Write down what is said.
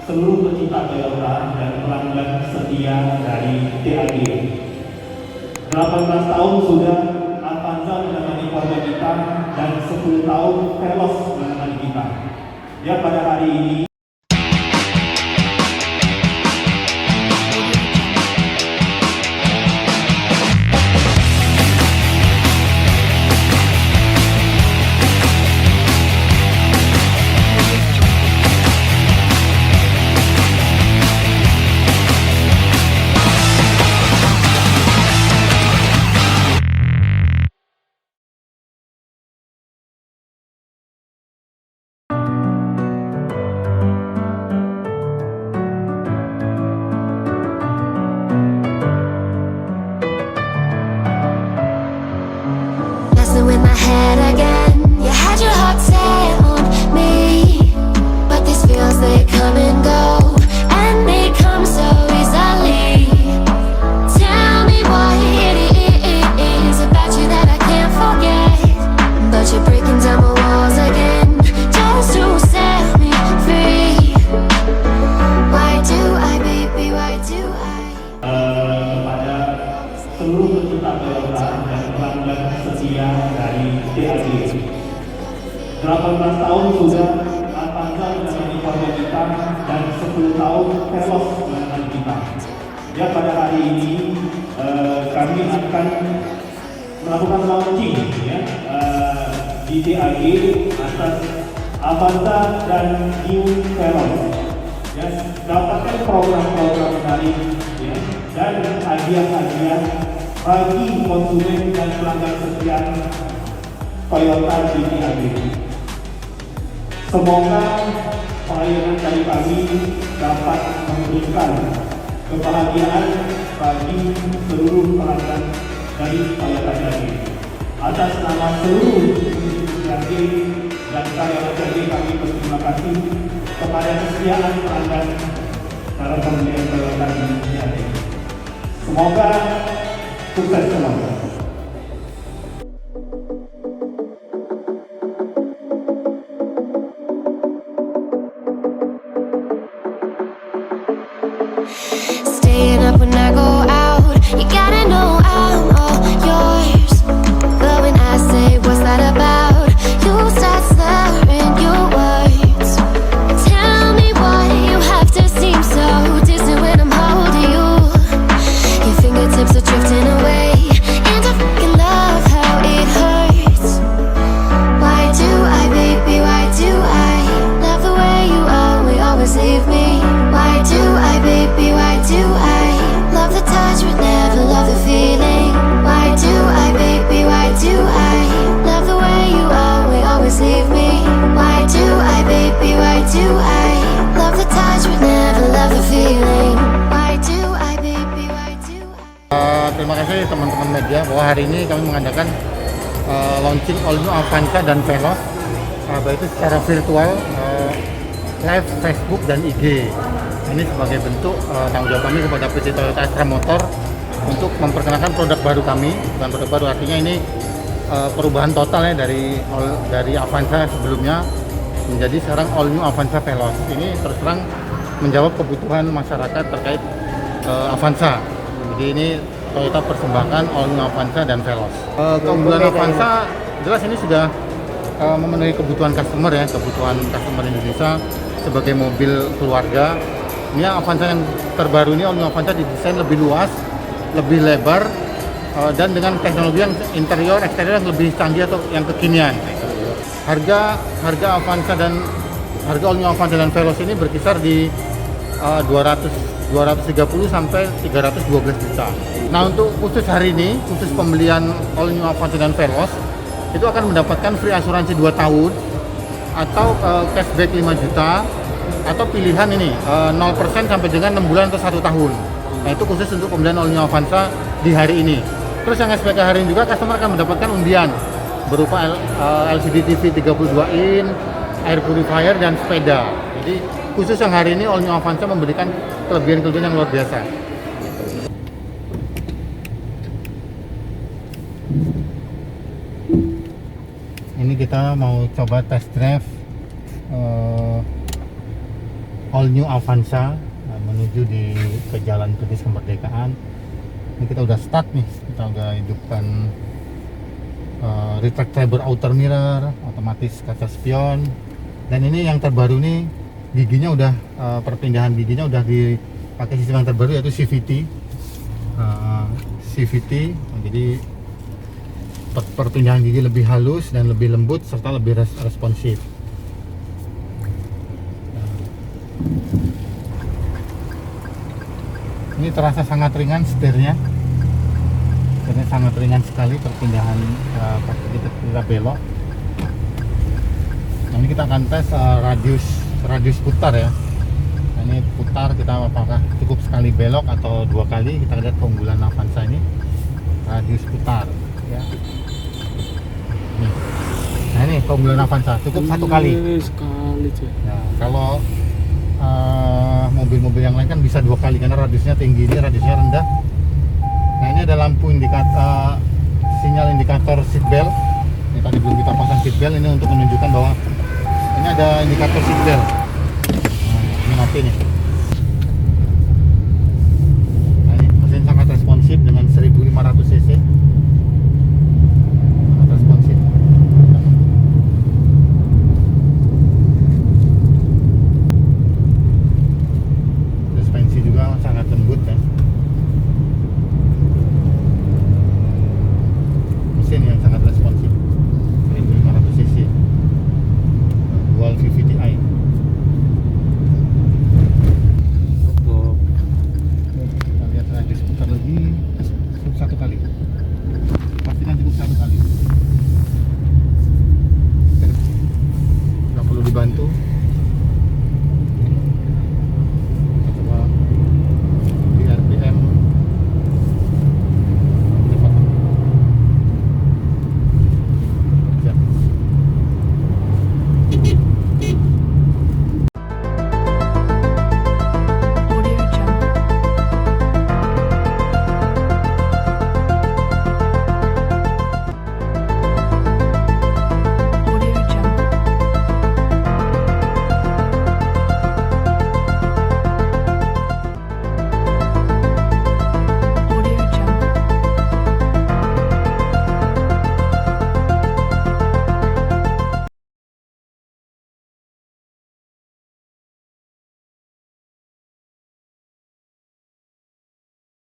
seluruh pecinta Toyota dan pelanggan setia dari TAG. 18 tahun sudah Avanza menemani keluarga kita dan 10 tahun Veloz menemani kita. Ya, pada hari ini in my head again. You had your heart set on me, but these feels, they come and go, and they come so easily. Tell me what it is about you that I can't forget, but you're breaking down my walls again just to set me free. Why do I, baby, why do I? Kepada seluruh pecinta Toyota dan pelanggan setia dari TAG. 18 tahun sudah Avanza menemani keluarga kita dan 10 tahun Veloz menemani kita. Ya, pada hari ini kami akan melakukan launching ya, di TAG atas Avanza dan New Veloz. Ya, dapatkan program-program menarik ya, dan hadiah-hadiah bagi konsumen dan pelanggan setia Toyota di TAG. Semoga pelayanan dari kami dapat memberikan kebahagiaan bagi seluruh pelanggan dari Toyota TAG. Atas nama seluruh TAG dan karyawan TAG, kami berterima kasih kepada kesetiaan pelanggan dalam pembelian Toyota di TAG. Semoga sukses selalu. Staying up when I go out, you gotta know I'm all yours. But when I say what's that about, you start slurring your words. Tell me why you have to seem so distant when I'm holding you. Your fingertips are drifting away, and I fucking love how it hurts. Why do I, baby, why do I love the way you always leave me? Why do I, baby, why do I love the touch but never love the feeling? Why do I, baby, why do I love the way you always leave me? Why do I, baby, why do I love the touch but never love the feeling? Why do I, baby, why do I? Terima kasih teman-teman media bahwa hari ini kami mengadakan launching all new Avanza dan Veloz, baik itu secara virtual, live Facebook dan IG. Ini sebagai bentuk tanggung jawab kami kepada PT Toyota Astra Motor untuk memperkenalkan produk baru kami. Dan produk baru artinya ini perubahan total ya dari Avanza sebelumnya menjadi sekarang all new Avanza Veloz. Ini terus terang menjawab kebutuhan masyarakat terkait Avanza. Jadi ini Toyota persembahkan all new Avanza dan Veloz. Keunggulan Avanza jelas ini sudah memenuhi kebutuhan customer ya, kebutuhan customer Indonesia sebagai mobil keluarga. Ini Avanza yang terbaru ini, all new Avanza didesain lebih luas, lebih lebar, dan dengan teknologi yang interior, eksterior yang lebih canggih atau yang kekinian. Harga Avanza dan harga all new Avanza dan Veloz ini berkisar di 230 sampai 312 juta. Nah, untuk khusus hari ini, khusus pembelian all new Avanza dan Veloz itu akan mendapatkan free asuransi 2 tahun atau cashback 5 juta atau pilihan ini 0% sampai dengan 6 bulan atau 1 tahun. Nah, itu khusus untuk pembelian all new Avanza di hari ini. Terus yang SPK hari ini juga customer akan mendapatkan undian berupa LCD TV 32 in, air purifier dan sepeda. Jadi khusus yang hari ini all new Avanza memberikan kelebihan-kelebihan yang luar biasa. Ini kita mau coba test drive all new Avanza menuju ke Jalan Perintis Kemerdekaan. Ini kita udah start nih, kita udah hidupkan retractable outer mirror, otomatis kaca spion, dan ini yang terbaru nih giginya udah perpindahan giginya udah dipakai sistem yang terbaru yaitu CVT. CVT, jadi perpindahan gigi lebih halus dan lebih lembut serta lebih responsif. Ini terasa sangat ringan setirnya. Setirnya sangat ringan sekali perpindahan pas kita belok. Nah, ini kita akan tes radius putar ya. Nah, ini putar kita apakah cukup sekali belok atau 2 kali. Kita lihat keunggulan Avanza ini radius putar ya. Nah ini keunggulan Avanza cukup 1 kali. Ya, kalau mobil-mobil yang lain kan bisa 2 kali karena radiusnya tinggi, ini radiusnya rendah. Nah ini ada lampu sinyal indikator seatbelt. Ini tadi belum kita pasang seatbelt, ini untuk menunjukkan bahwa ini ada indikator seatbelt. Nah, ini mati nih.